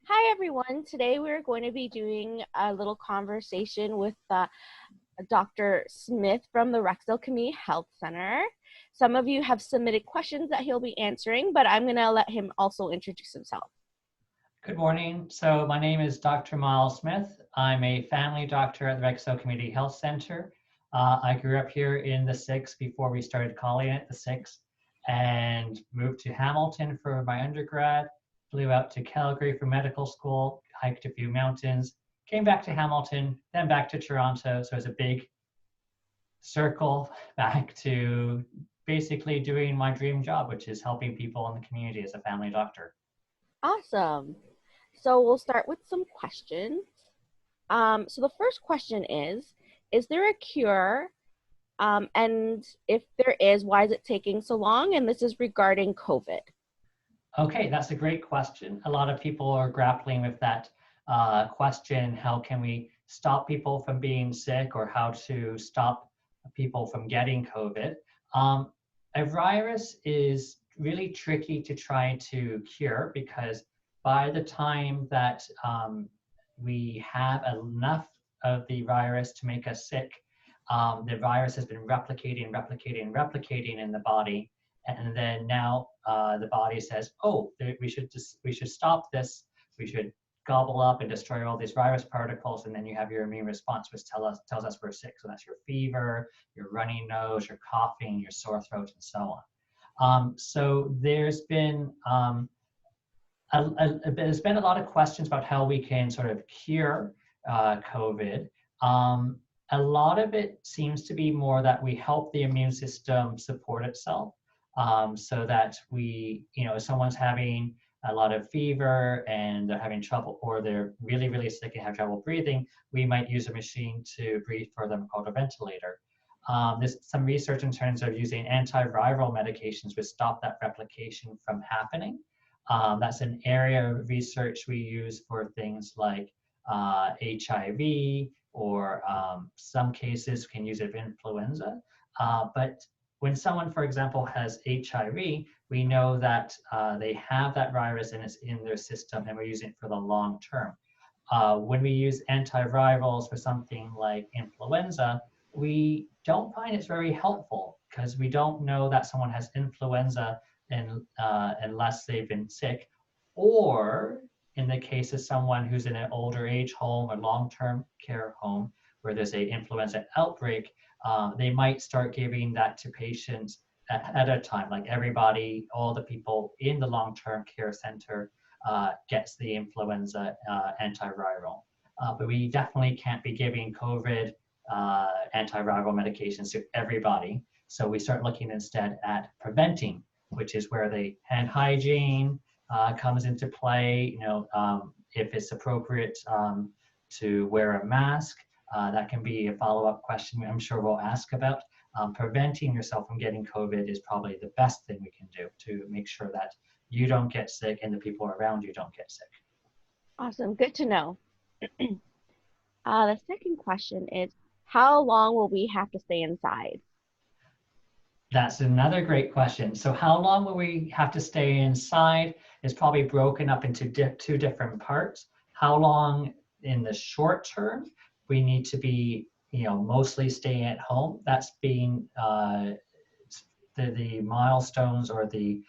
Hi everyone. Today we're going to be doing a little conversation with Dr. Smith from the Rexdale Community Health Centre. Some of you have submitted questions that he'll be answering, but I'm going to let him also introduce himself. Good morning. So my name is Dr. Miles Smith. I'm a family doctor at the Rexdale Community Health Centre. I grew up here in the 6 before we started calling it the 6 and moved to Hamilton for my undergrad, flew out to Calgary for medical school, hiked a few mountains, came back to Hamilton, then back to Toronto. So it's a big circle back to basically doing my dream job, which is helping people in the community as a family doctor. Awesome. So we'll start with some questions. So the first question is there a cure? And if there is, why is it taking so long? And this is regarding COVID. Okay, that's a great question. A lot of people are grappling with that question. How can we stop people from being sick, or how to stop people from getting COVID? A virus is really tricky to try to cure, because by the time that we have enough of the virus to make us sick, the virus has been replicating in the body. And then now the body says, oh, we should stop this. We should gobble up and destroy all these virus particles, and then you have your immune response, which tells us we're sick. So that's your fever, your runny nose, your coughing, your sore throat, and so on. So there's been a lot of questions about how we can sort of cure COVID. A lot of it seems to be more that we help the immune system support itself, so that if someone's having a lot of fever and they're having trouble, or they're really, really sick and have trouble breathing, we might use a machine to breathe for them called a ventilator. There's some research in terms of using antiviral medications which stop that replication from happening. That's an area of research we use for things like HIV, or some cases can use it for influenza. But when someone, for example, has HIV, we know that they have that virus and it's in their system, and we're using it for the long term. When we use antivirals for something like influenza, we don't find it's very helpful, because we don't know that someone has influenza unless they've been sick, or in the case of someone who's in an older age home or long-term care home where there's an influenza outbreak, they might start giving that to patients at a time. Like everybody, all the people in the long-term care center gets the influenza antiviral. But we definitely can't be giving COVID antiviral medications to everybody. So we start looking instead at preventing, which is where the hand hygiene comes into play. If it's appropriate to wear a mask, that can be a follow-up question I'm sure we'll ask about. Preventing yourself from getting COVID is probably the best thing we can do to make sure that you don't get sick and the people around you don't get sick. Awesome. Good to know. The second question is, how long will we have to stay inside? That's another great question. So how long will we have to stay inside is probably broken up into two different parts. How long in the short term we need to be, mostly staying at home. That's being the milestones, or okay,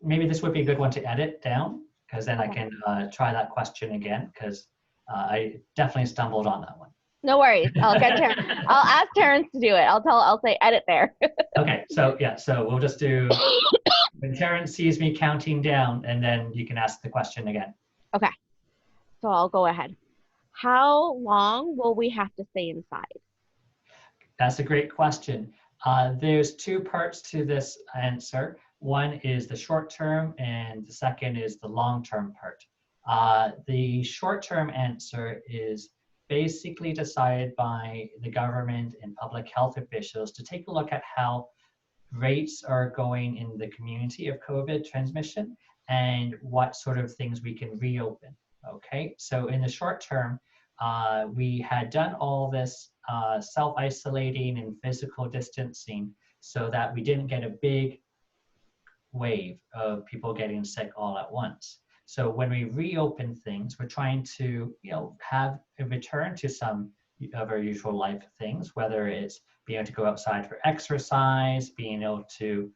maybe this would be a good one to edit down, because then I can try that question again, because I definitely stumbled on that one. No worries. I'll ask Terrence to do it. I'll say edit there. Okay, so we'll just do when Terrence sees me counting down, and then you can ask the question again. Okay. So I'll go ahead. How long will we have to stay inside? That's a great question. There's two parts to this answer. One is the short term, and the second is the long-term part. The short-term answer is basically decided by the government and public health officials to take a look at how rates are going in the community of COVID transmission and what sort of things we can reopen. Okay, so in the short term, we had done all this self-isolating and physical distancing so that we didn't get a big wave of people getting sick all at once. So when we reopen things, we're trying to, have a return to some of our usual life things, whether it's being able to go outside for exercise, being able to,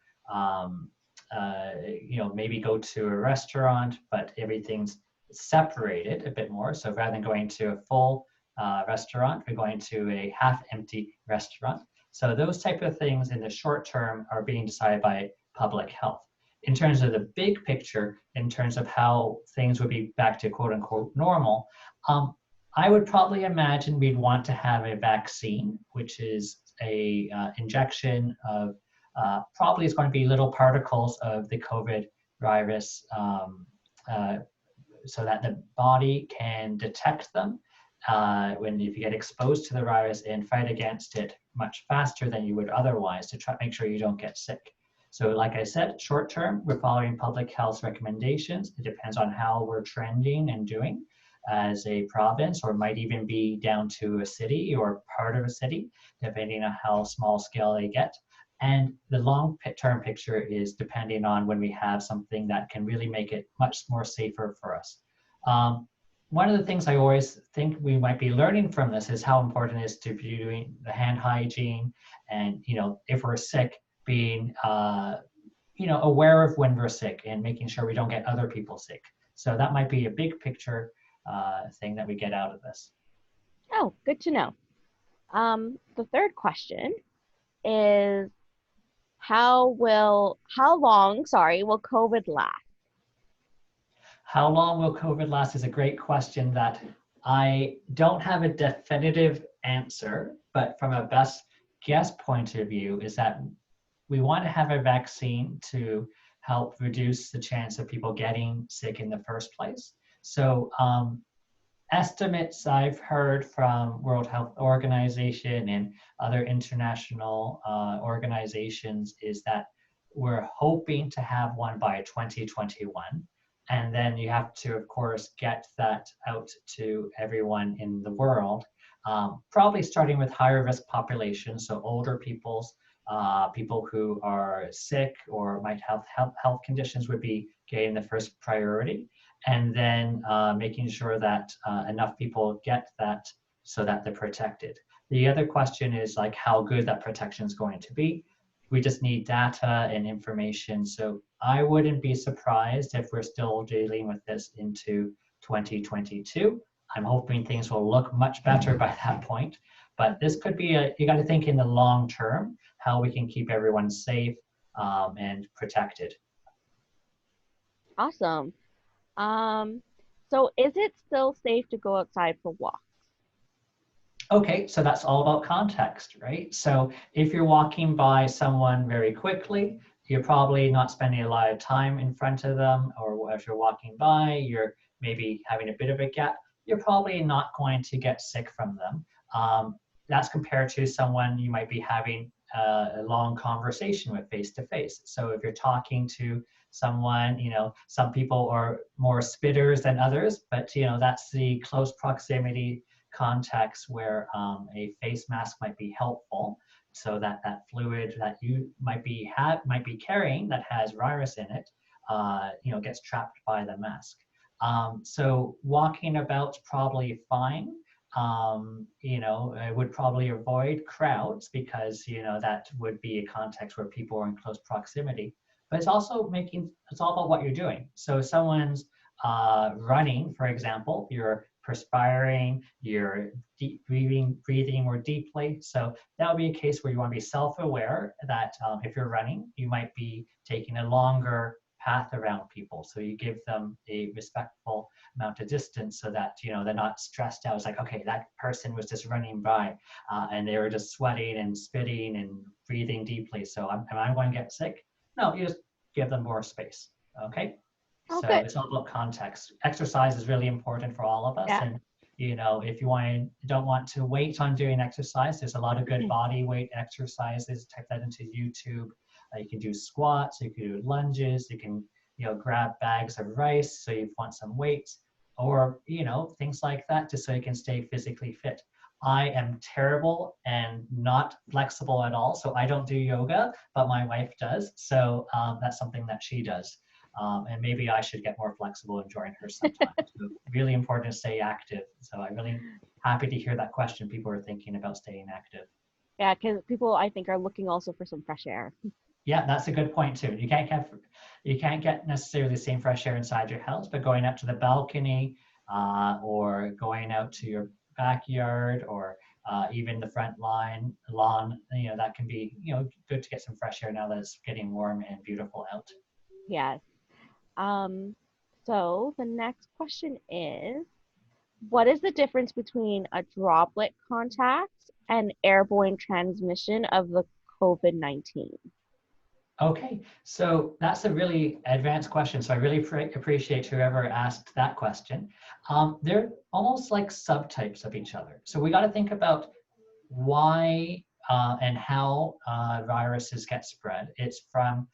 maybe go to a restaurant, but everything's separated a bit more. So rather than going to a full restaurant, we're going to a half-empty restaurant. So those type of things in the short term are being decided by public health. In terms of the big picture, in terms of how things would be back to quote unquote normal, I would probably imagine we'd want to have a vaccine, which is a injection of probably is going to be little particles of the COVID virus, so that the body can detect them when if you get exposed to the virus and fight against it much faster than you would otherwise to try to make sure you don't get sick. So like I said, short term, we're following public health recommendations. It depends on how we're trending and doing as a province, or might even be down to a city or part of a city, depending on how small scale they get. And the long-term picture is depending on when we have something that can really make it much more safer for us. One of the things I always think we might be learning from this is how important it is to be doing the hand hygiene, and if we're sick, being aware of when we're sick and making sure we don't get other people sick. So that might be a big picture thing that we get out of this. Oh, good to know. The third question is how long will COVID last? How long will COVID last is a great question that I don't have a definitive answer, but from a best guess point of view is that we want to have a vaccine to help reduce the chance of people getting sick in the first place. So estimates I've heard from World Health Organization and other international organizations is that we're hoping to have one by 2021. And then you have to, of course, get that out to everyone in the world, probably starting with higher risk populations, so older peoples, people who are sick or might have health conditions would be getting the first priority. And then making sure that enough people get that so that they're protected. The other question is like how good that protection is going to be. We just need data and information. So I wouldn't be surprised if we're still dealing with this into 2022. I'm hoping things will look much better by that point. But this could be you got to think in the long term, how we can keep everyone safe and protected. Awesome. So is it still safe to go outside for walks? Okay, so that's all about context, right? So if you're walking by someone very quickly, you're probably not spending a lot of time in front of them, or if you're walking by, you're maybe having a bit of a gap, you're probably not going to get sick from them. That's compared to someone you might be having a long conversation with face to face. So if you're talking to someone, some people are more spitters than others, but that's the close proximity context where a face mask might be helpful, so that that fluid that you might be carrying that has virus in it, gets trapped by the mask. So walking about's probably fine. I would probably avoid crowds because that would be a context where people are in close proximity. But it's also it's all about what you're doing. So if someone's running, for example, you're perspiring, you're deep breathing more deeply. So that would be a case where you want to be self-aware that if you're running, you might be taking a longer path around people. So you give them a respectful amount of distance so that they're not stressed out. It's like, okay, that person was just running by and they were just sweating and spitting and breathing deeply. So am I going to get sick? No, you just give them more space. Okay. Oh, So good. it's all about context. Exercise is really important for all of us. Yeah. And if you don't want to wait on doing exercise, there's a lot of good body weight exercises. Type that into YouTube. You can do squats, you can do lunges, you can grab bags of rice so you want some weights, or things like that, just so you can stay physically fit. I am terrible and not flexible at all. So I don't do yoga, but my wife does. So that's something that she does. And maybe I should get more flexible and join her sometime. So really important to stay active. So I'm really happy to hear that question. People are thinking about staying active. Yeah, because people I think are looking also for some fresh air. Yeah, that's a good point too. You can't get necessarily the same fresh air inside your house, but going out to the balcony or going out to your backyard or even the front lawn, that can be good to get some fresh air now that it's getting warm and beautiful out. Yes. Um, so the next question is, what is the difference between a droplet contact and airborne transmission of the COVID-19? Okay, so that's a really advanced question. So I really appreciate whoever asked that question. They're almost like subtypes of each other. So we got to think about why and how viruses get spread. It's from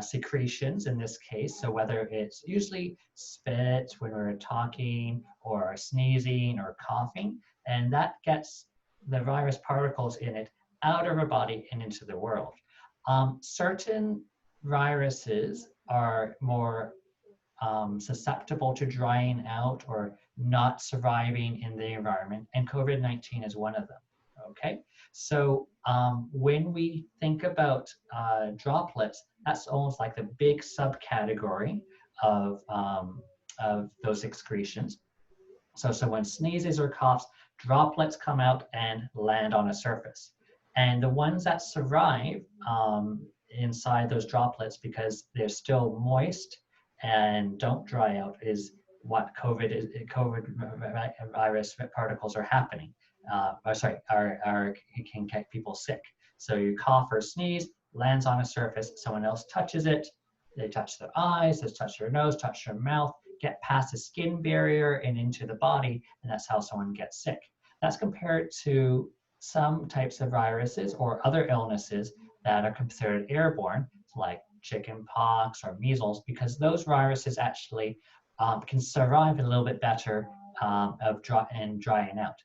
secretions in this case. So whether it's usually spit when we're talking or sneezing or coughing, and that gets the virus particles in it out of our body and into the world. Certain viruses are more susceptible to drying out or not surviving in the environment, and COVID-19 is one of them. Okay, so when we think about droplets, that's almost like the big subcategory of those excretions. So someone sneezes or coughs, droplets come out and land on a surface. And the ones that survive inside those droplets because they're still moist and don't dry out is what COVID virus particles are happening. It can get people sick. So you cough or sneeze, lands on a surface, someone else touches it, they touch their eyes, they touch their nose, touch their mouth, get past the skin barrier and into the body, and that's how someone gets sick. That's compared to some types of viruses or other illnesses that are considered airborne, like chickenpox or measles, because those viruses actually can survive a little bit better of drying out,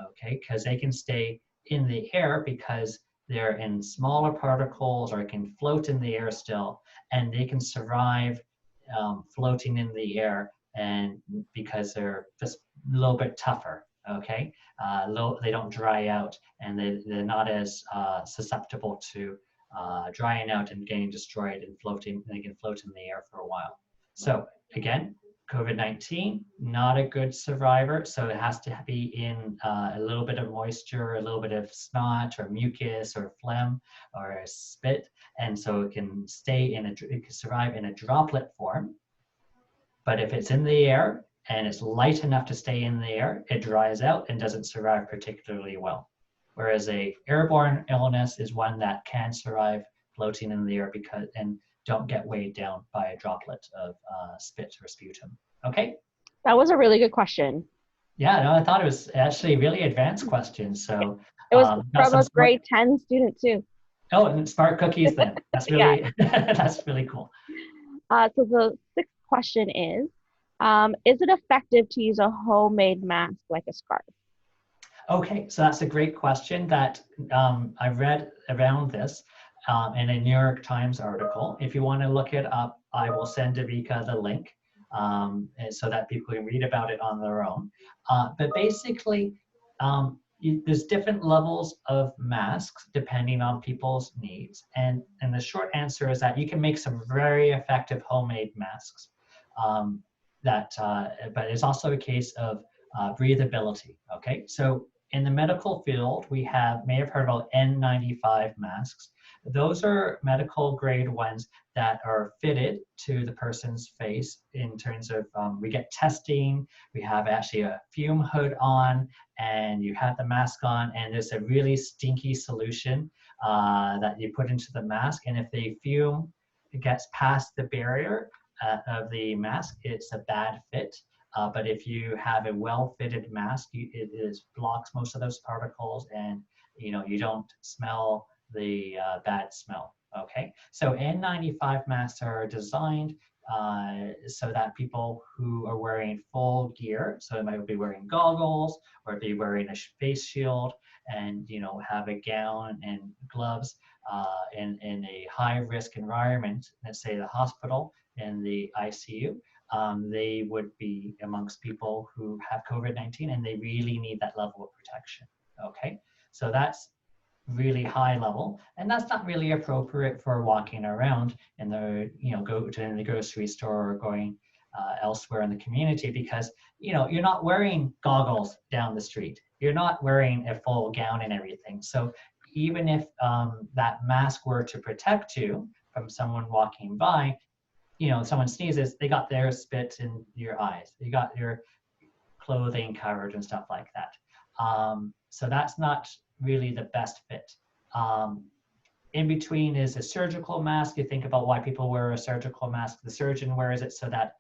okay? Because they can stay in the air because they're in smaller particles or it can float in the air still, and they can survive floating in the air, and because they're just a little bit tougher, okay? They don't dry out, and they're not as susceptible to drying out and getting destroyed and floating. They can float in the air for a while. So again, COVID-19, not a good survivor, so it has to be in a little bit of moisture, a little bit of snot or mucus or phlegm or spit, and so it can survive in a droplet form. But if it's in the air and it's light enough to stay in the air, it dries out and doesn't survive particularly well. Whereas a airborne illness is one that can survive floating in the air and don't get weighed down by a droplet of spit or sputum. Okay? That was a really good question. Yeah, no, I thought it was actually a really advanced question. So it was got from a grade 10 student too. Oh, and smart cookies then. That's really that's really cool. So the sixth question is it effective to use a homemade mask like a scarf? Okay, so that's a great question that I read around this in a New York Times article. If you want to look it up, I will send Davika the link so that people can read about it on their own. But basically, there's different levels of masks depending on people's needs. And the short answer is that you can make some very effective homemade masks. But it's also a case of breathability, okay? So in the medical field, we may have heard about N95 masks. Those are medical grade ones that are fitted to the person's face in terms of, we get testing, we have actually a fume hood on, and you have the mask on, and there's a really stinky solution that you put into the mask, and if the fume gets past the barrier of the mask, it's a bad fit. But if you have a well-fitted mask, it blocks most of those particles, and you don't smell the bad smell. Okay, so N95 masks are designed so that people who are wearing full gear, so they might be wearing goggles or be wearing a face shield and have a gown and gloves in a high risk environment, let's say the hospital and the ICU, they would be amongst people who have COVID-19 and they really need that level of protection. Okay, so that's really high level, and that's not really appropriate for walking around in the go to the grocery store or going elsewhere in the community, because you're not wearing goggles down the street, you're not wearing a full gown and everything. So even if that mask were to protect you from someone walking by, someone sneezes, they got their spit in your eyes, you got your clothing covered and stuff like that. So that's not really the best fit. In between is a surgical mask. You think about why people wear a surgical mask. The surgeon wears it so that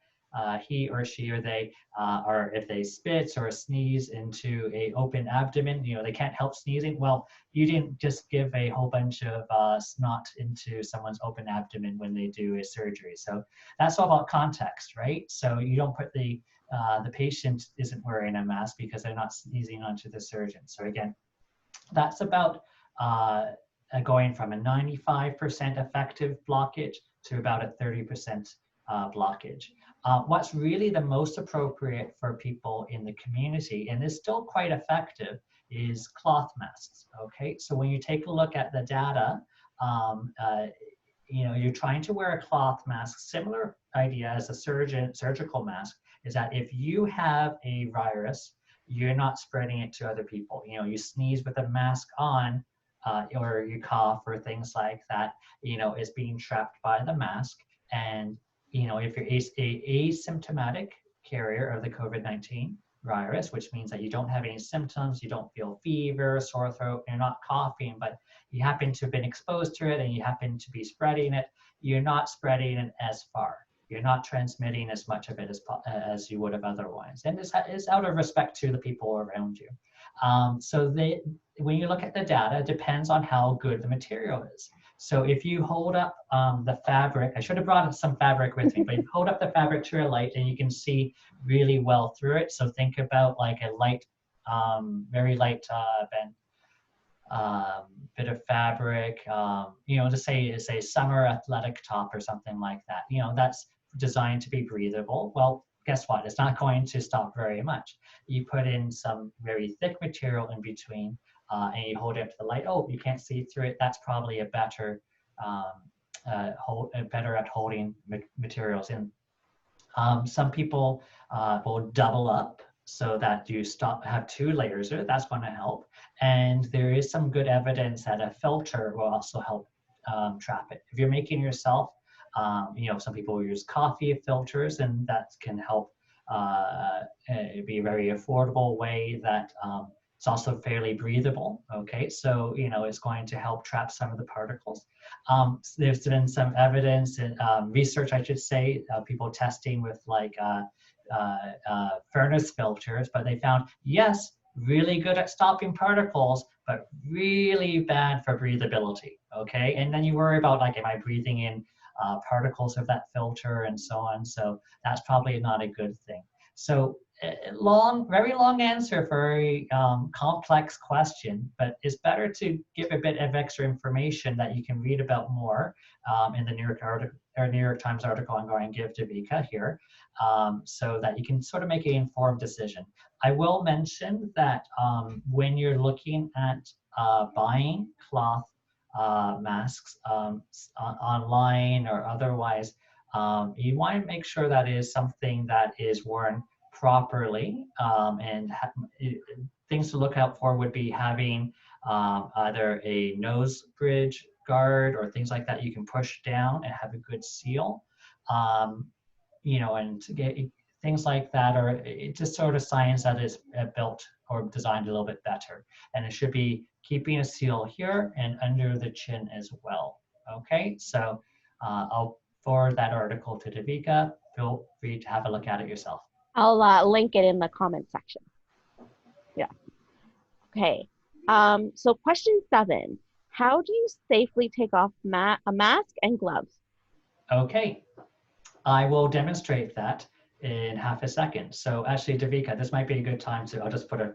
he or she or they, or if they spit or sneeze into a open abdomen, they can't help sneezing. Well, you didn't just give a whole bunch of snot into someone's open abdomen when they do a surgery. So that's all about context, right? So you don't put the patient isn't wearing a mask because they're not sneezing onto the surgeon. So again, that's about going from a 95% effective blockage to about a 30% blockage. What's really the most appropriate for people in the community, and is still quite effective, is cloth masks. Okay, so when you take a look at the data, you're trying to wear a cloth mask. Similar idea as a surgical mask is that if you have a virus, you're not spreading it to other people. You sneeze with a mask on, or you cough or things like that, is being trapped by the mask. And if you're a asymptomatic carrier of the COVID-19 virus, which means that you don't have any symptoms, you don't feel fever, sore throat, you're not coughing, but you happen to have been exposed to it and you happen to be spreading it, you're not spreading it as far. You're not transmitting as much of it as you would have otherwise. And this is out of respect to the people around you. When you look at the data, it depends on how good the material is. So if you hold up the fabric, I should have brought some fabric with me, but you hold up the fabric to a light and you can see really well through it. So think about like a light, very light bit of fabric, to say summer athletic top or something like that. That's designed to be breathable. Well, guess what? It's not going to stop very much. You put in some very thick material in between, and you hold it up to the light. Oh, you can't see through it. That's probably a better better at holding materials in. Some people will double up so that you have two layers there. That's going to help. And there is some good evidence that a filter will also help trap it. If you're making yourself, some people use coffee filters, and that can help be a very affordable way that it's also fairly breathable. Okay, so it's going to help trap some of the particles. There's been some evidence and research, I should say, people testing with like furnace filters, but they found, yes, really good at stopping particles, but really bad for breathability. Okay, and then you worry about like, am I breathing in particles of that filter and so on? So that's probably not a good thing. So very long answer for a complex question, but it's better to give a bit of extra information that you can read about more in the New York Times article I'm going to give to Vika here, so that you can sort of make an informed decision. I will mention that when you're looking at buying cloth masks online or otherwise, you want to make sure that is something that is worn properly, and things to look out for would be having either a nose bridge guard or things like that you can push down and have a good seal, and to get things like that, or it's just sort of science that is built or designed a little bit better. And it should be keeping a seal here and under the chin as well. Okay, so I'll forward that article to Devika. Feel free to have a look at it yourself. I'll link it in the comment section. Yeah. Okay. So question 7, how do you safely take off a mask and gloves? Okay. I will demonstrate that in half a second. So actually, Davika, this might be a good time to, I'll just put a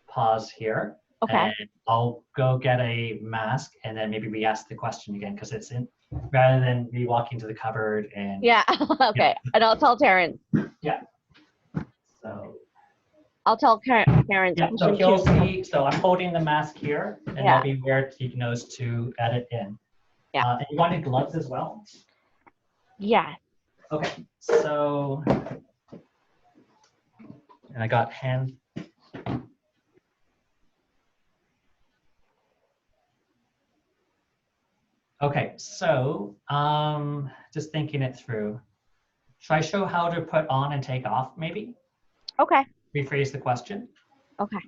pause here. Okay. And I'll go get a mask and then maybe we ask the question again because it's in, rather than me walking to the cupboard and. Yeah. Okay. And I'll tell Terrence. Yeah. So. I'll tell Terrence. Yeah, so he'll see, so I'm holding the mask here and Yeah. there'll be where he knows to edit in. Yeah. And you wanted gloves as well? Yeah. Okay, so, and I got hand. Okay, so just thinking it through. Should I show how to put on and take off maybe? Okay. Rephrase the question? Okay.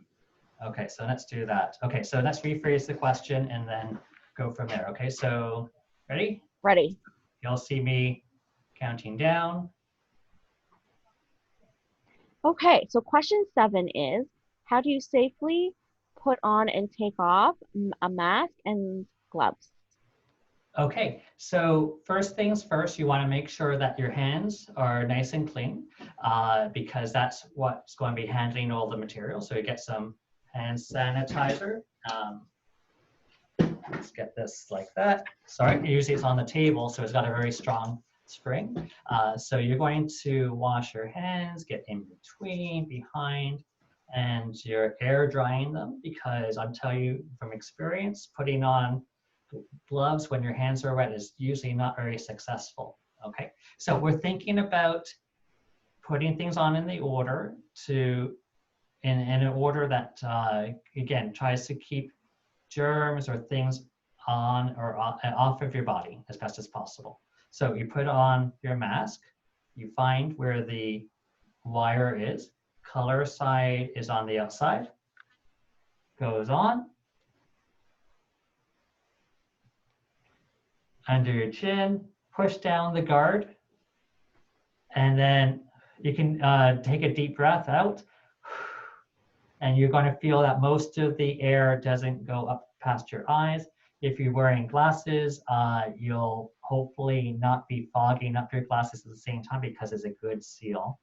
Okay, so let's do that. Okay, so let's rephrase the question and then go from there. Okay, so ready? Ready. You'll see me counting down. Okay, so question 7 is, how do you safely put on and take off a mask and gloves? Okay, so first things first, you want to make sure that your hands are nice and clean because that's what's going to be handling all the material. So you get some hand sanitizer. Let's get this like that. Sorry, usually it's on the table, so it's got a very strong spring. So you're going to wash your hands, get in between, behind, and you're air drying them because I'm telling you from experience, putting on gloves when your hands are wet is usually not very successful. Okay, so we're thinking about putting things on in the order to, in an order that, again, tries to keep germs or things on or off of your body as best as possible. So you put on your mask, you find where the wire is, color side is on the outside, goes on, under your chin, push down the guard, and then you can take a deep breath out, and you're going to feel that most of the air doesn't go up past your eyes. If you're wearing glasses, you'll hopefully not be fogging up your glasses at the same time because it's a good seal.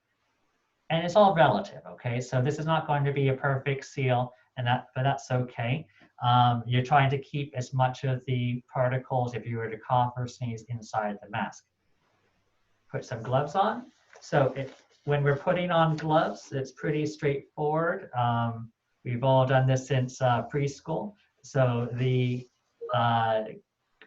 And it's all relative, okay? So this is not going to be a perfect seal, but that's okay. You're trying to keep as much of the particles, if you were to cough or sneeze, inside the mask. Put some gloves on. So when we're putting on gloves, it's pretty straightforward. We've all done this since preschool. So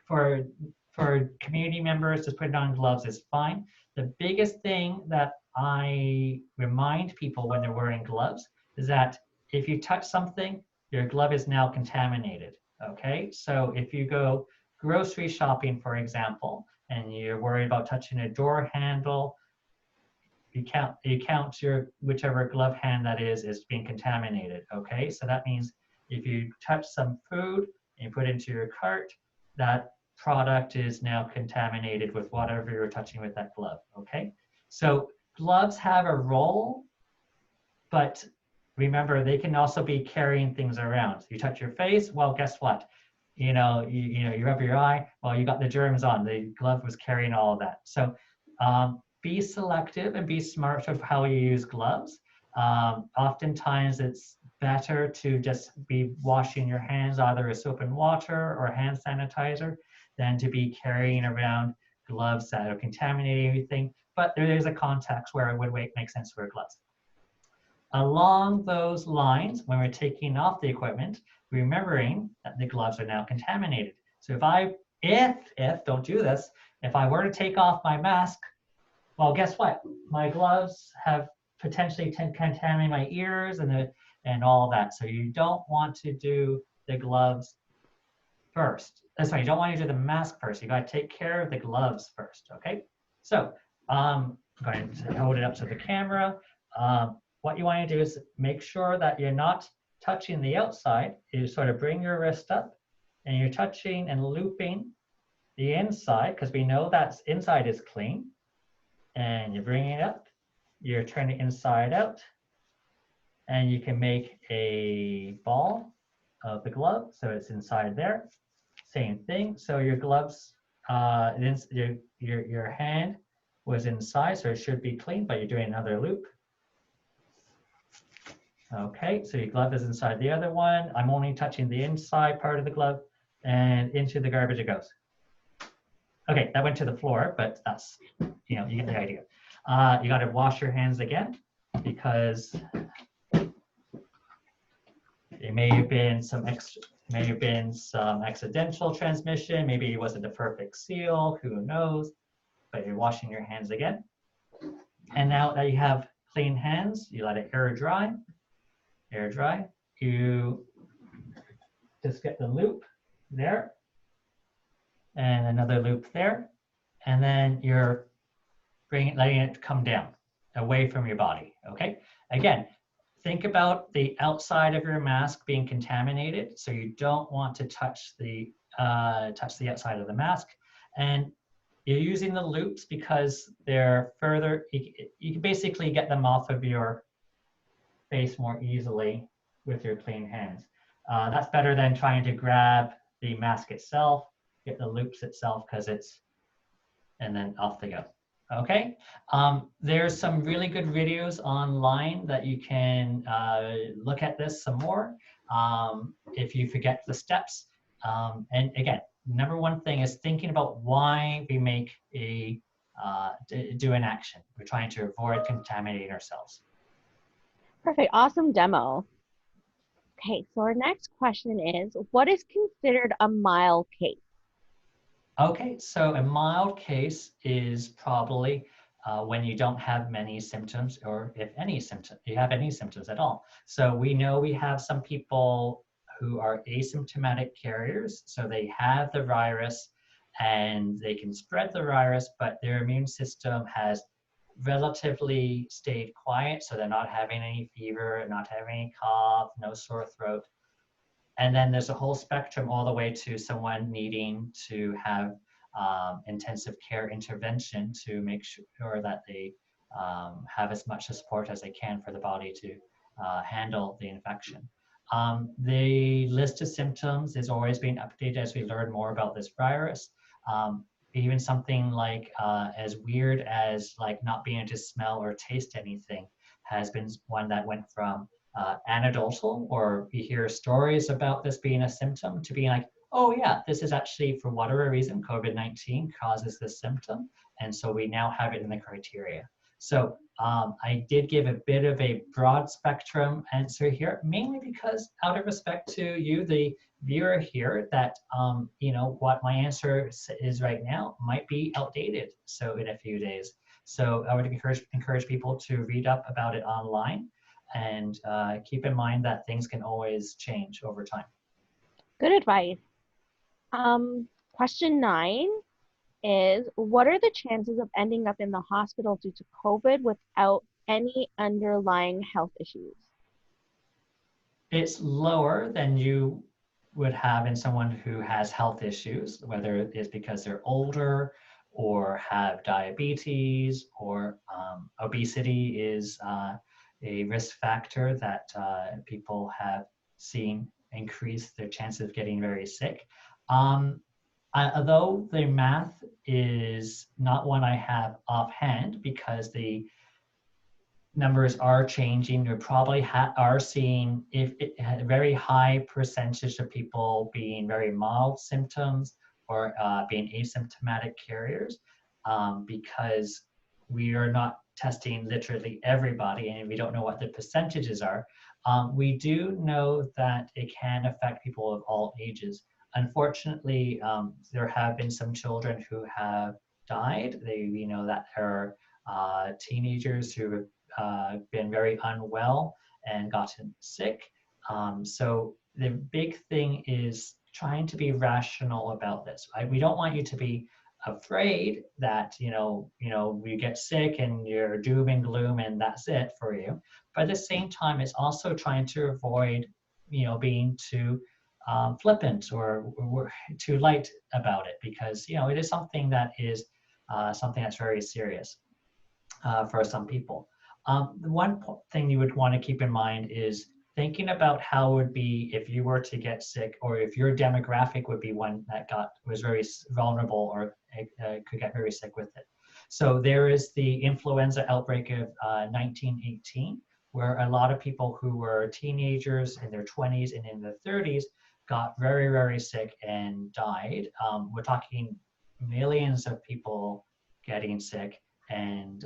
for community members, just putting on gloves is fine. The biggest thing that I remind people when they're wearing gloves is that if you touch something, your glove is now contaminated, okay? So if you go grocery shopping, for example, and you're worried about touching a door handle, you count your whichever glove hand that is being contaminated, okay? So that means if you touch some food and you put it into your cart, that product is now contaminated with whatever you're touching with that glove, okay? So gloves have a role, but remember, they can also be carrying things around. You touch your face, well, guess what? You rub your eye, well, you got the germs on. The glove was carrying all of that. So be selective and be smart of how you use gloves. Oftentimes, it's better to just be washing your hands either with soap and water or hand sanitizer than to be carrying around gloves that are contaminating everything. But there is a context where it would make sense to wear gloves. Along those lines, when we're taking off the equipment, remembering that the gloves are now contaminated. So if don't do this, if I were to take off my mask, well, guess what? My gloves have potentially contaminated my ears and all that. So you don't want to do the gloves first. Sorry, you don't want to do the mask first. You got to take care of the gloves first, okay? So I'm going to hold it up to the camera. What you want to do is make sure that you're not touching the outside. You sort of bring your wrist up and you're touching and looping the inside because we know that inside is clean. And you bring it up, you're turning inside out, and you can make a ball of the glove, so it's inside there. Same thing, so your gloves, your hand was inside, so it should be clean, but you're doing another loop. Okay, so your glove is inside the other one. I'm only touching the inside part of the glove, and into the garbage it goes. Okay, that went to the floor, but that's, you know, you get the idea. You got to wash your hands again, because it may have been some accidental transmission. Maybe it wasn't a perfect seal. Who knows? But you're washing your hands again. And now that you have clean hands, you let it air dry. Air dry. You just get the loop there, and another loop there, and then you're letting it come down away from your body. Okay. Again, think about the outside of your mask being contaminated, so you don't want to touch the outside of the mask. And you're using the loops because they're further. You can basically get them off of your face more easily with your clean hands. That's better than trying to grab the mask itself, get the loops itself, because it's, and then off they go. Okay, there's some really good videos online that you can look at this some more if you forget the steps. And again, number one thing is thinking about why we make do an action. We're trying to avoid contaminating ourselves. Perfect. Awesome demo. Okay, so our next question is, what is considered a mild case? Okay, so a mild case is probably when you don't have many symptoms, or if any symptoms, you have any symptoms at all. So we know we have some people who are asymptomatic carriers, so they have the virus and they can spread the virus, but their immune system has relatively stayed quiet, so they're not having any fever, not having any cough, no sore throat. And then there's a whole spectrum all the way to someone needing to have intensive care intervention to make sure that they have as much support as they can for the body to handle the infection. The list of symptoms is always being updated as we learn more about this virus. Even something like as weird as like not being able to smell or taste anything has been one that went from anecdotal, or we hear stories about this being a symptom, to being like, oh yeah, this is actually, for whatever reason, COVID-19 causes this symptom, and so we now have it in the criteria. So I did give a bit of a broad spectrum answer here, mainly because out of respect to you, the viewer here, that you know, what my answer is right now might be outdated, so in a few days. So I would encourage people to read up about it online, and keep in mind that things can always change over time. Good advice. Question 9 is, what are the chances of ending up in the hospital due to COVID without any underlying health issues? It's lower than you would have in someone who has health issues, whether it's because they're older or have diabetes, or obesity is a risk factor that people have seen increase their chances of getting very sick. Although the math is not one I have offhand, because the numbers are changing, you probably are seeing a very high percentage of people being very mild symptoms, or being asymptomatic carriers, because we are not testing literally everybody, and we don't know what the percentages are. We do know that it can affect people of all ages. Unfortunately, there have been some children who have died. We know that there are teenagers who have been very unwell and gotten sick. So the big thing is trying to be rational about this. Right? We don't want you to be afraid that we get sick and you're doom and gloom and that's it for you. But at the same time, it's also trying to avoid being too flippant or too light about it, because it is something that is something that's very serious for some people. The one thing you would want to keep in mind is thinking about how it would be if you were to get sick, or if your demographic would be one that was very vulnerable or could get very sick with it. So there is the influenza outbreak of 1918, where a lot of people who were teenagers in their 20s and in their 30s got very, very sick and died. We're talking millions of people getting sick and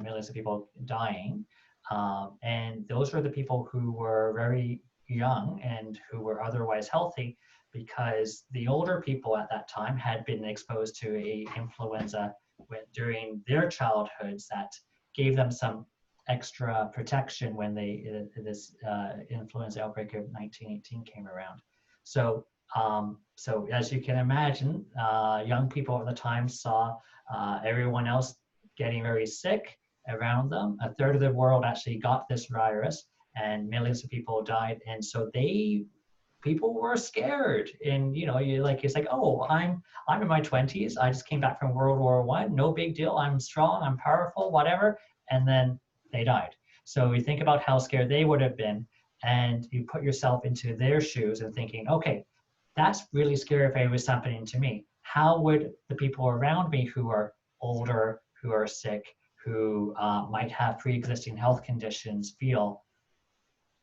millions of people dying. And those were the people who were very young and who were otherwise healthy, because the older people at that time had been exposed to a influenza during their childhoods that gave them some extra protection when this influenza outbreak of 1918 came around. So so as you can imagine, young people at the time saw everyone else getting very sick around them. A third of the world actually got this virus, and millions of people died. And so people were scared. And it's like, oh, I'm in my 20s. I just came back from World War I. No big deal. I'm strong. I'm powerful. Whatever. And then they died. So you think about how scared they would have been, and you put yourself into their shoes and thinking, okay, that's really scary if it was happening to me. How would the people around me who are older, who are sick, who might have pre-existing health conditions feel?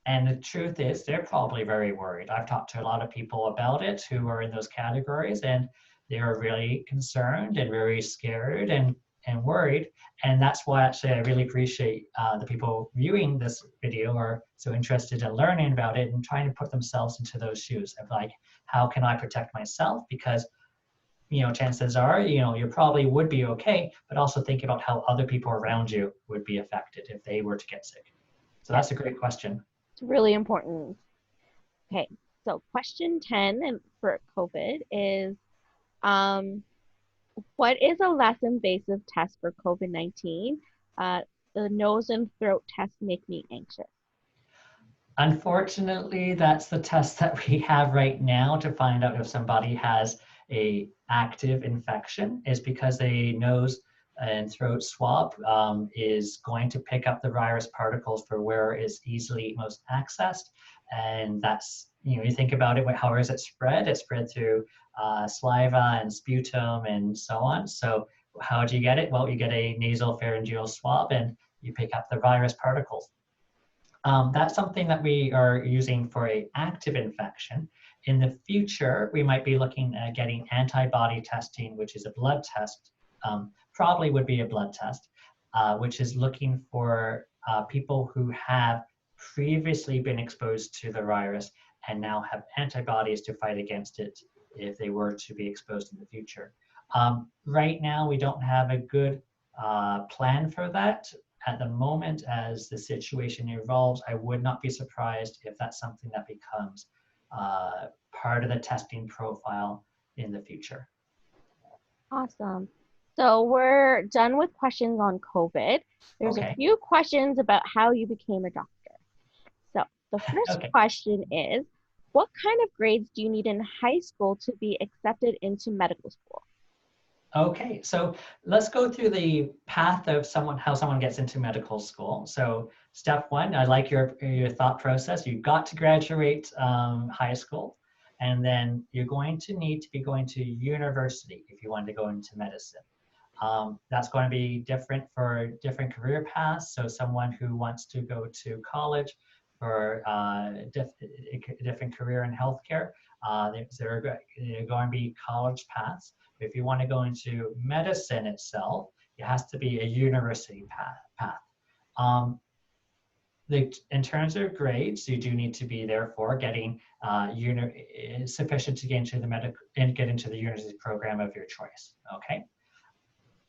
And the truth is, they're probably very worried. I've talked to a lot of people about it who are in those categories, and they are really concerned and very scared and worried. And that's why actually I really appreciate the people viewing this video are so interested in learning about it and trying to put themselves into those shoes of like, how can I protect myself? Because chances are, you probably would be okay, but also think about how other people around you would be affected if they were to get sick. So that's a great question. It's really important. Okay, so question 10 for COVID is, what is a less invasive test for COVID-19? The nose and throat test make me anxious. Unfortunately, that's the test that we have right now to find out if somebody has a active infection, is because a nose and throat swab is going to pick up the virus particles for where it's easily most accessed. And that's, you think about it, how is it spread? It's spread through saliva and sputum and so on. So how do you get it? Well, you get a nasal pharyngeal swab and you pick up the virus particles. That's something that we are using for an active infection. In the future, we might be looking at getting antibody testing, which is a blood test, probably would be a blood test, which is looking for people who have previously been exposed to the virus and now have antibodies to fight against it if they were to be exposed in the future. Right now, we don't have a good plan for that. At the moment, as the situation evolves, I would not be surprised if that's something that becomes part of the testing profile in the future. Awesome. So we're done with questions on COVID. There's a few questions about how you became a doctor. So the first question is, what kind of grades do you need in high school to be accepted into medical school? Okay, so let's go through the path of how someone gets into medical school. So step one, I like your thought process. You've got to graduate high school, and then you're going to need to be going to university if you want to go into medicine. That's going to be different for different career paths. So someone who wants to go to college for a different career in healthcare, there are going to be college paths. If you want to go into medicine itself, it has to be a university path. In terms of grades, you do need to be therefore getting sufficient to get into the university program of your choice. Okay.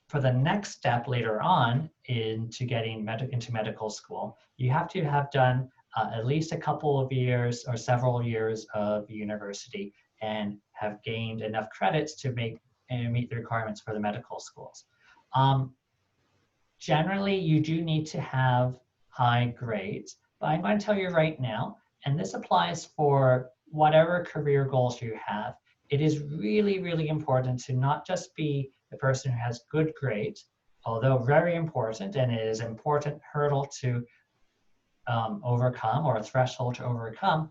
For the next step later on into getting into medical school, you have to have done at least a couple of years or several years of university and have gained enough credits to meet the requirements for the medical schools. Generally, you do need to have high grades, but I'm going to tell you right now, and this applies for whatever career goals you have, it is really, really important to not just be the person who has good grades, although very important, and it is an important hurdle to overcome or a threshold to overcome.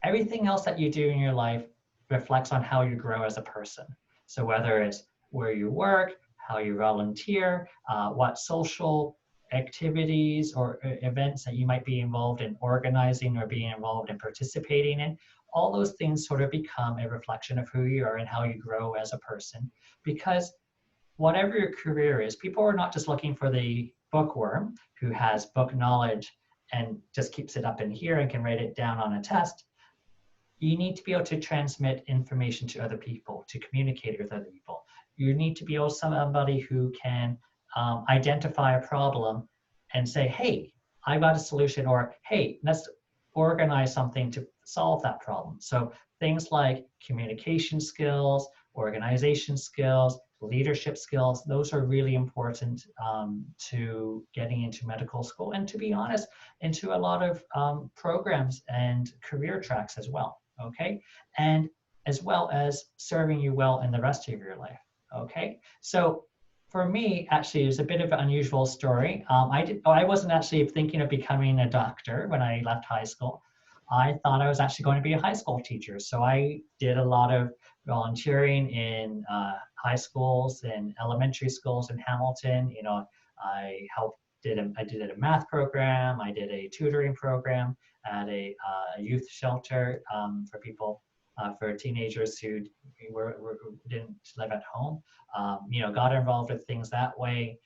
Everything else that you do in your life reflects on how you grow as a person. So whether it's where you work, how you volunteer, what social activities or events that you might be involved in organizing or being involved in participating in. All those things sort of become a reflection of who you are and how you grow as a person. Because whatever your career is, people are not just looking for the bookworm who has book knowledge and just keeps it up in here and can write it down on a test. You need to be able to transmit information to other people, to communicate with other people. You need to be able somebody who can identify a problem and say, hey, I got a solution, or hey, let's organize something to solve that problem. So things like communication skills, organization skills, leadership skills, those are really important to getting into medical school, and to be honest, into a lot of programs and career tracks as well, okay? And as well as serving you well in the rest of your life, okay? So for me, actually, it's a bit of an unusual story. I wasn't actually thinking of becoming a doctor when I left high school. I thought I was actually going to be a high school teacher. So I did a lot of volunteering in high schools and elementary schools in Hamilton. You know, I did a math program. I did a tutoring program at a youth shelter for people, for teenagers who didn't live at home. You know, got involved with things that way.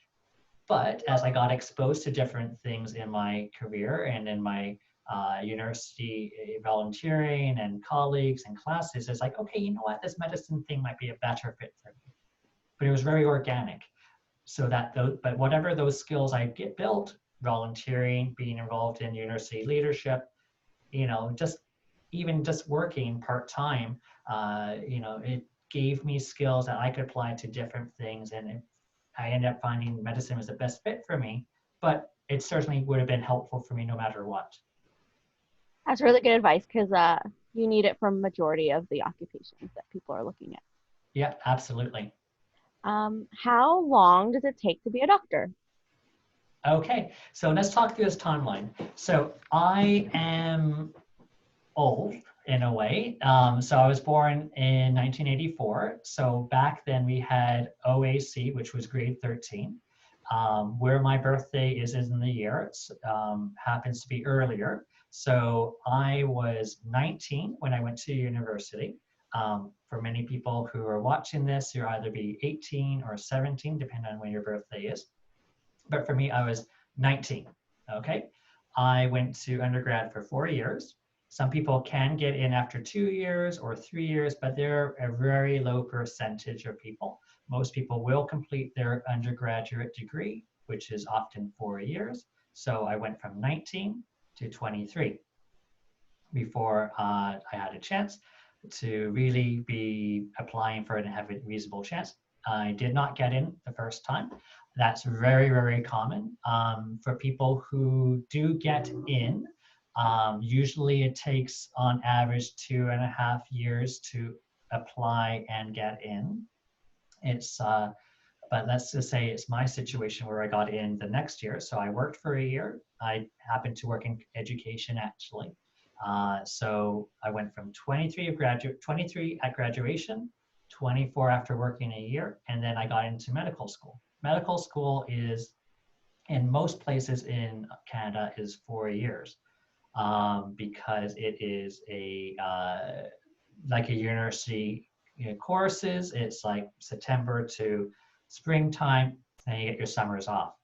But as I got exposed to different things in my career and in my university volunteering and colleagues and classes, it's like, okay, you know what, this medicine thing might be a better fit for me. But it was very organic. So that but whatever those skills I get built, volunteering, being involved in university leadership, you know, even just working part-time, you know, it gave me skills that I could apply to different things. And I ended up finding medicine was the best fit for me, but it certainly would have been helpful for me no matter what. That's really good advice, because you need it for majority of the occupations that people are looking at. Yeah, absolutely. How long does it take to be a doctor? Okay, so let's talk through this timeline. So I am old in a way. So I was born in 1984. So back then we had OAC, which was grade 13. Where my birthday is in the year, it happens to be earlier. So I was 19 when I went to university. For many people who are watching this, you'll either be 18 or 17, depending on when your birthday is. But for me, I was 19, okay? I went to undergrad for 4 years. Some people can get in after 2 years or 3 years, but they're a very low percentage of people. Most people will complete their undergraduate degree, which is often 4 years. So I went from 19 to 23 before I had a chance to really be applying for it and have a reasonable chance. I did not get in the first time. That's very, very common. For people who do get in, usually it takes on average 2.5 years to apply and get in. But let's just say it's my situation where I got in the next year. So I worked for a year. I happened to work in education actually. So I went from 23 at graduation, 24 after working a year, and then I got into medical school. Medical school is, in most places in Canada, is 4 years, because it is like a university courses. It's like September to springtime, and you get your summers off.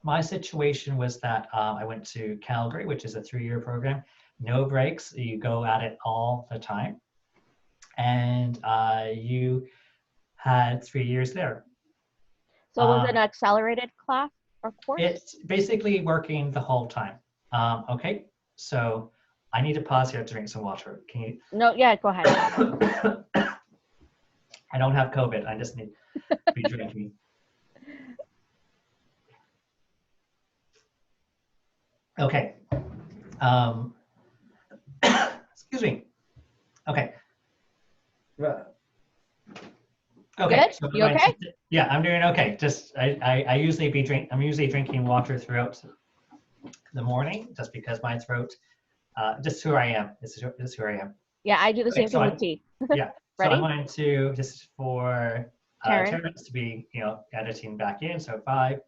My situation was that I went to Calgary, which is a 3-year program. No breaks, you go at it all the time. And you had 3 years there. So was it an accelerated class or course? It's basically working the whole time. Okay, so I need to pause here to drink some water. Can you? No, yeah, go ahead. I don't have COVID, I just need to be drinking. Okay. Excuse me. Okay. Okay. Good? So You okay? Yeah, I'm doing okay. Just I'm usually drinking water throughout the morning, just because my throat, just who I am. This is who I am. Yeah, I do the same thing with tea. Yeah. So Ready? I'm going to, just for Terrence. Terrence to be, editing back in. So 5.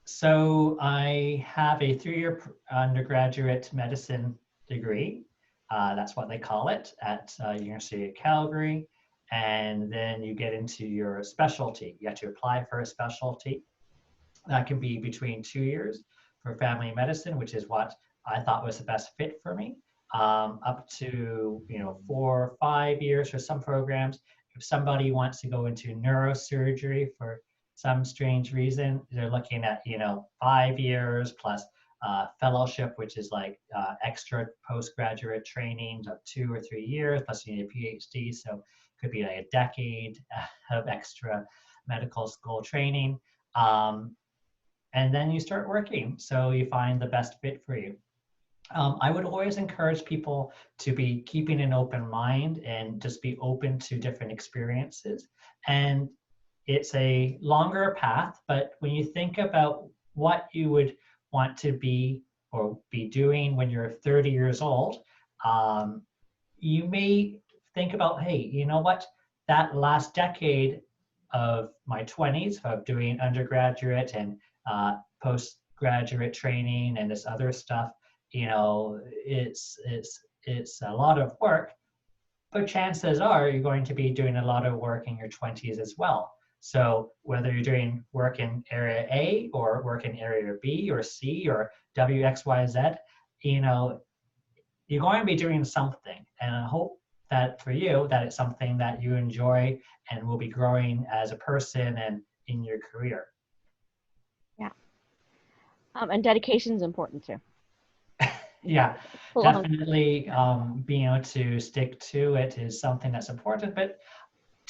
So I have a 3-year undergraduate medicine degree. That's what they call it at University of Calgary. And then you get into your specialty. You have to apply for a specialty. That can be between 2 years for family medicine, which is what I thought was the best fit for me, up to 4 or 5 years for some programs. If somebody wants to go into neurosurgery for some strange reason, they're looking at 5 years plus fellowship, which is like extra postgraduate training of 2 or 3 years, plus you need a PhD, so it could be like a decade of extra medical school training. And then you start working, so you find the best fit for you. I would always encourage people to be keeping an open mind and just be open to different experiences. And it's a longer path, but when you think about what you would want to be or be doing when you're 30 years old, you may think about, hey, you know what? That last decade of my 20s of doing undergraduate and postgraduate training and this other stuff, it's a lot of work, but chances are you're going to be doing a lot of work in your 20s as well. So whether you're doing work in area A or work in area B or C or W, X, Y, Z, you're going to be doing something. And I hope that for you, that it's something that you enjoy and will be growing as a person and in your career. Yeah. And dedication is important too. Yeah, definitely being able to stick to it is something that's important. But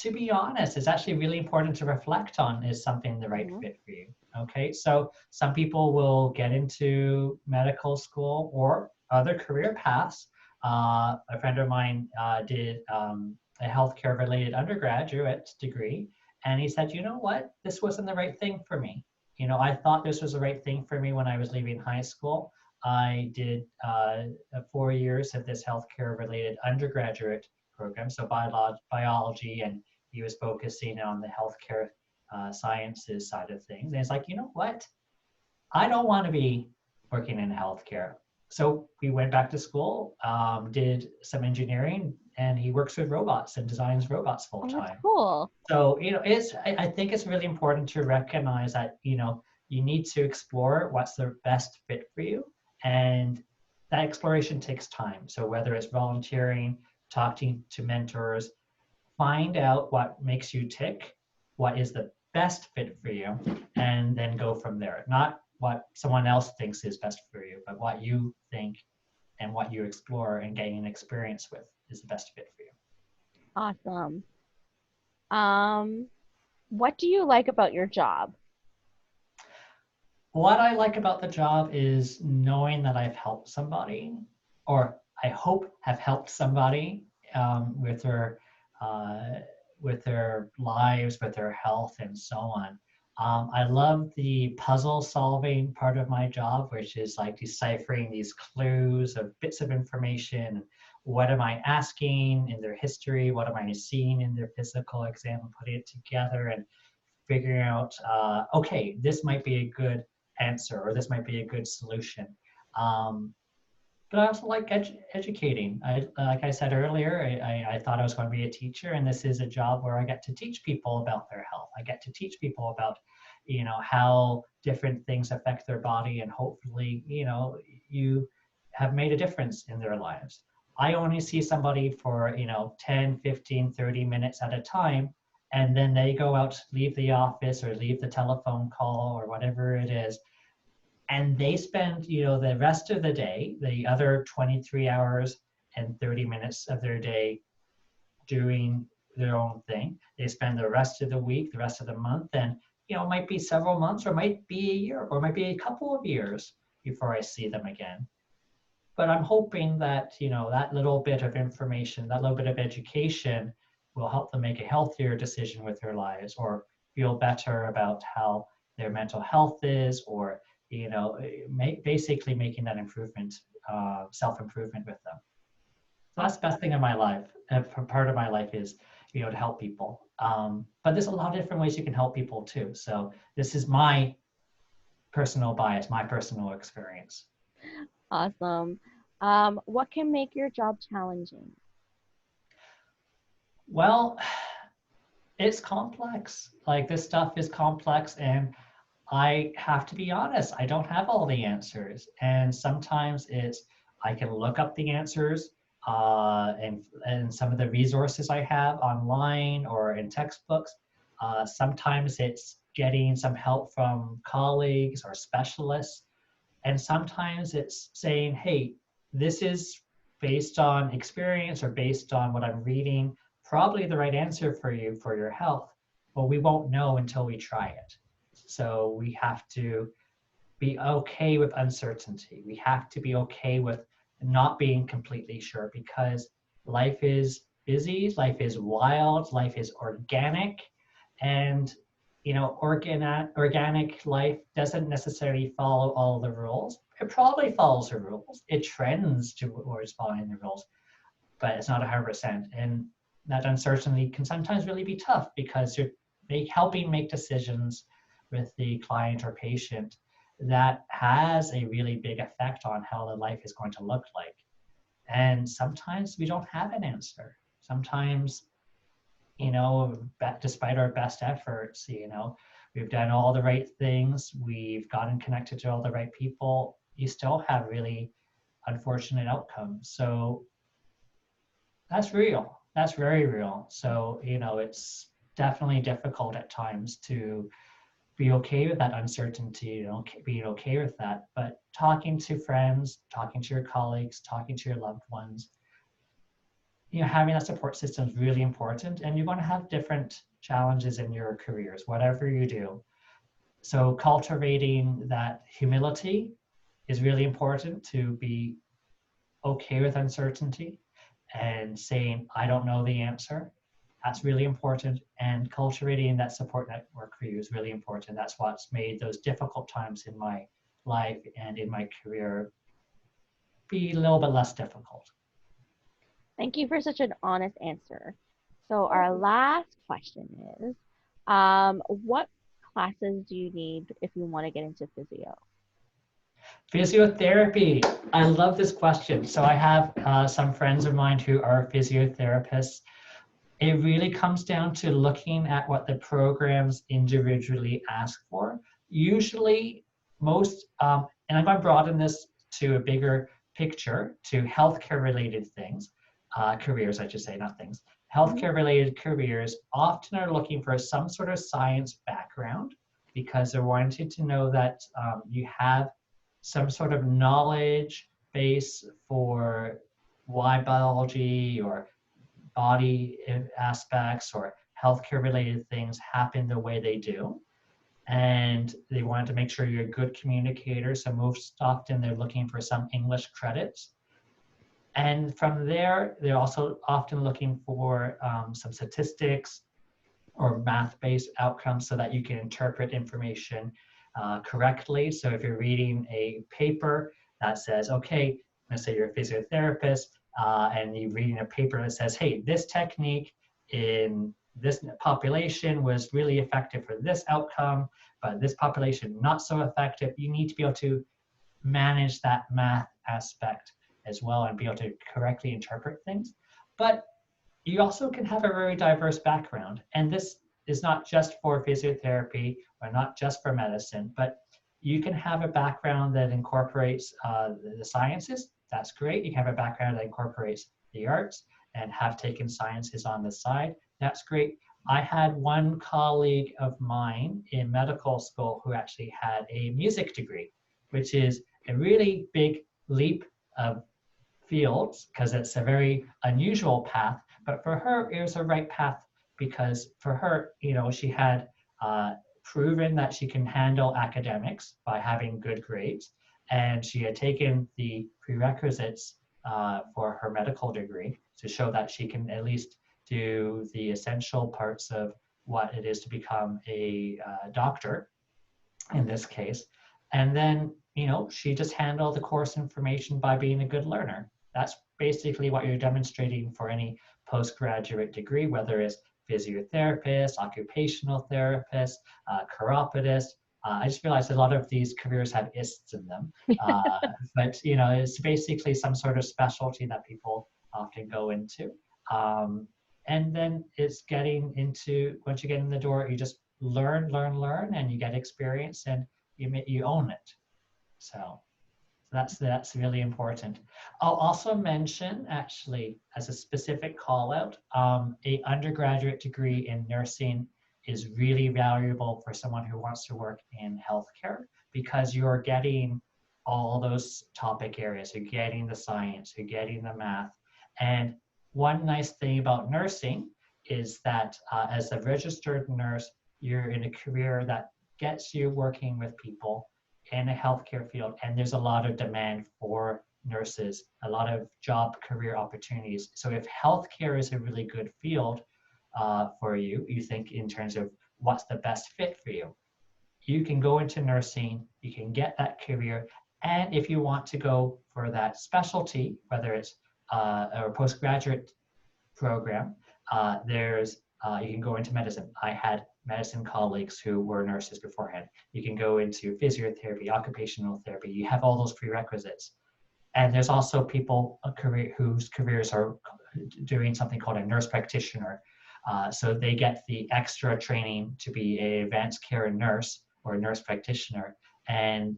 to be honest, it's actually really important to reflect on, is something the right fit for you. Okay, so some people will get into medical school or other career paths. A friend of mine did a healthcare related undergraduate degree, and he said, you know what, this wasn't the right thing for me. I thought this was the right thing for me when I was leaving high school. I did 4 years of this healthcare related undergraduate program, so biology, and he was focusing on the healthcare sciences side of things. And it's like, you know what? I don't want to be working in healthcare. So we went back to school, did some engineering, and he works with robots and designs robots full time. Oh, that's cool. So, I think it's really important to recognize that, you need to explore what's the best fit for you. And that exploration takes time. So whether it's volunteering, talking to mentors, find out what makes you tick, what is the best fit for you, and then go from there. Not what someone else thinks is best for you, but what you think and what you explore and gain experience with is the best fit for you. Awesome. What do you like about your job? What I like about the job is knowing that I've helped somebody, or I hope have helped somebody with their lives, with their health, and so on. I love the puzzle solving part of my job, which is like deciphering these clues of bits of information. What am I asking in their history? What am I seeing in their physical exam? And putting it together and figuring out, okay, this might be a good answer, or this might be a good solution. But I also like educating. Like I said earlier, I thought I was going to be a teacher, and this is a job where I get to teach people about their health. I get to teach people about, how different things affect their body, and hopefully, you have made a difference in their lives. I only see somebody for, 10, 15, 30 minutes at a time, and then they go out, leave the office or leave the telephone call or whatever it is, and they spend, the rest of the day, the other 23 hours and 30 minutes of their day doing their own thing. They spend the rest of the week, the rest of the month, and, it might be several months, or might be a year, or might be a couple of years before I see them again. But I'm hoping that, that little bit of information, that little bit of education will help them make a healthier decision with their lives, or feel better about how their mental health is, or basically making that improvement, self-improvement with them. So that's the best thing in my life. Part of my life is, to help people. But there's a lot of different ways you can help people too. So this is my personal bias, my personal experience. Awesome. What can make your job challenging? Well, it's complex. Like this stuff is complex, and I have to be honest, I don't have all the answers. And sometimes I can look up the answers and some of the resources I have online or in textbooks. Sometimes it's getting some help from colleagues or specialists. And sometimes it's saying, hey, this is based on experience or based on what I'm reading, probably the right answer for you for your health, but we won't know until we try it. So we have to be okay with uncertainty. We have to be okay with not being completely sure because life is busy, life is wild, life is organic, and organic life doesn't necessarily follow all the rules. It probably follows the rules. It trends towards following the rules, but it's not 100%. And that uncertainty can sometimes really be tough because you're helping make decisions with the client or patient that has a really big effect on how the life is going to look like. And sometimes we don't have an answer. Sometimes, despite our best efforts, we've done all the right things, we've gotten connected to all the right people, you still have really unfortunate outcomes. So that's real. That's very real. So, it's definitely difficult at times to be okay with that uncertainty, being okay with that. But talking to friends, talking to your colleagues, talking to your loved ones, having that support system is really important. And you're going to have different challenges in your careers, whatever you do. So cultivating that humility is really important, to be okay with uncertainty and saying, I don't know the answer. That's really important. And cultivating that support network for you is really important. That's what's made those difficult times in my life and in my career be a little bit less difficult. Thank you for such an honest answer. So our last question is, what classes do you need if you want to get into physio? Physiotherapy. I love this question. So I have some friends of mine who are physiotherapists. It really comes down to looking at what the programs individually ask for. Usually and I'm going to broaden this to a bigger picture, to healthcare related things, careers, I should say, not things. Healthcare related careers often are looking for some sort of science background because they're wanting to know that you have some sort of knowledge base for why biology or body aspects or healthcare related things happen the way they do. And they wanted to make sure you're a good communicator. So most often they're looking for some English credits. And from there, they're also often looking for some statistics or math-based outcomes so that you can interpret information correctly. So if you're reading a paper that says, okay, let's say you're a physiotherapist, and you're reading a paper that says, hey, this technique in this population was really effective for this outcome, but this population not so effective. You need to be able to manage that math aspect as well and be able to correctly interpret things. But you also can have a very diverse background. And this is not just for physiotherapy or not just for medicine, but you can have a background that incorporates the sciences. That's great. You can have a background that incorporates the arts and have taken sciences on the side. That's great. I had one colleague of mine in medical school who actually had a music degree, which is a really big leap of fields because it's a very unusual path. But for her, it was a right path because for her, she had proven that she can handle academics by having good grades. And she had taken the prerequisites for her medical degree to show that she can at least do the essential parts of what it is to become a doctor in this case. And then, she just handled the course information by being a good learner. That's basically what you're demonstrating for any postgraduate degree, whether it's physiotherapist, occupational therapist, chiropodist. I just realized a lot of these careers have ists in them, but it's basically some sort of specialty that people often go into. And then it's getting into, once you get in the door, you just learn, and you get experience, and you own it. So that's really important. I'll also mention, actually, as a specific call out, a undergraduate degree in nursing is really valuable for someone who wants to work in healthcare, because you're getting all those topic areas. You're getting the science, you're getting the math. And one nice thing about nursing is that as a registered nurse, you're in a career that gets you working with people in a healthcare field, and there's a lot of demand for nurses, a lot of job career opportunities. So if healthcare is a really good field for you, you think in terms of what's the best fit for you, you can go into nursing, you can get that career, and if you want to go for that specialty, whether it's a postgraduate program, you can go into medicine. I had medicine colleagues who were nurses beforehand. You can go into physiotherapy, occupational therapy. You have all those prerequisites. And there's also people whose careers are doing something called a nurse practitioner. So they get the extra training to be an advanced care nurse or a nurse practitioner. And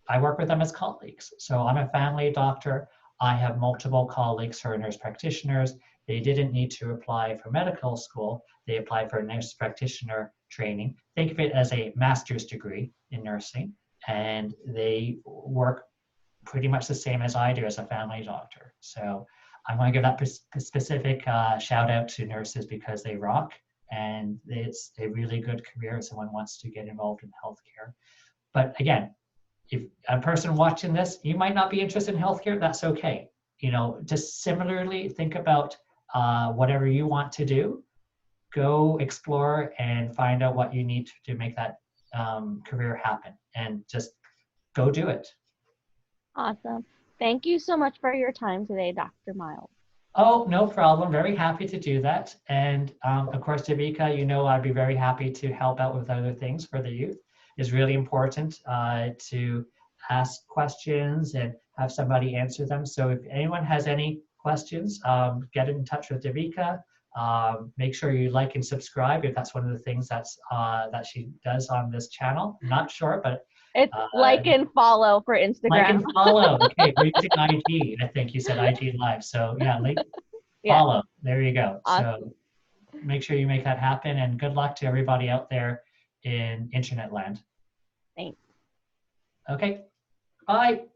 I work with them as colleagues. So I'm a family doctor. I have multiple colleagues who are nurse practitioners. They didn't need to apply for medical school. They applied for nurse practitioner training. Think of it as a master's degree in nursing, and they work pretty much the same as I do as a family doctor. So I want to give that specific shout out to nurses, because they rock, and it's a really good career if someone wants to get involved in healthcare. But again, if a person watching this, you might not be interested in healthcare, that's okay. Just similarly think about whatever you want to do. Go explore and find out what you need to make that career happen, and just go do it. Awesome. Thank you so much for your time today, Dr. Miles. Oh, no problem. Very happy to do that. And of course, Davika, I'd be very happy to help out with other things for the youth. It's really important to ask questions and have somebody answer them. So if anyone has any questions, get in touch with Davika. Make sure you like and subscribe if that's one of the things that she does on this channel. I'm not sure, but it's like and follow for Instagram. Like and follow. Okay, we're using IG. I think you said IG Live. So yeah, follow. There you go. Awesome. So make sure you make that happen, and good luck to everybody out there in internet land. Thanks. Okay. Bye.